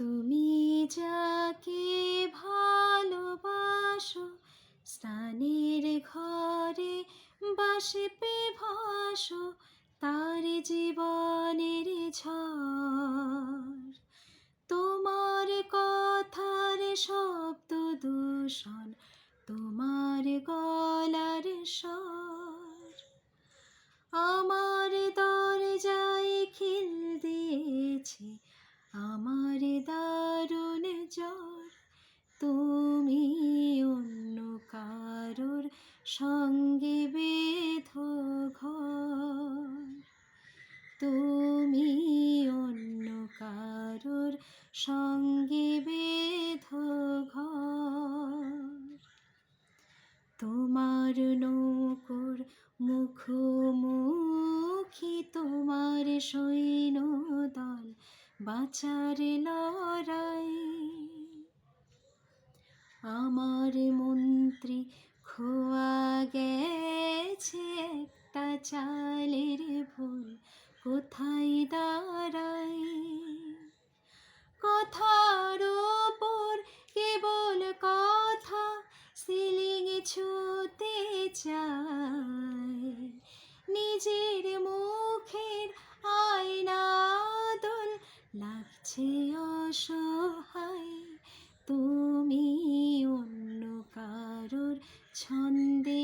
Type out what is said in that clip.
তুমি যাকে ভালোবাসো স্নানের ঘরে বাষ্পে ভাসো, তার জীবনের ঝড়। তোমার কথার শব্দ দূষণ, তোমার গলার স্বর আমার দরজায় খিল দিয়েছে, আমার দারুণ জ্বর। তুমি অন্য কারোর সঙ্গে বেঁধো ঘর, তুমি অন্য কারোর সঙ্গে বেঁধো ঘর। তোমার নৌকোর মুখোমুখি তোমার সৈন্যদল, বাঁচার লড়াই। আমার মন্ত্রী খোয়া গেছে একটা চালের ভুল, কোথায় দাঁড়াই। কথার ওপর কেবল কথা, সিলিং ছুঁতে চাই। নিজের মুখের আয়না দোল লাগছে অসহায়। তুমি অন্য কারোর ছন্দে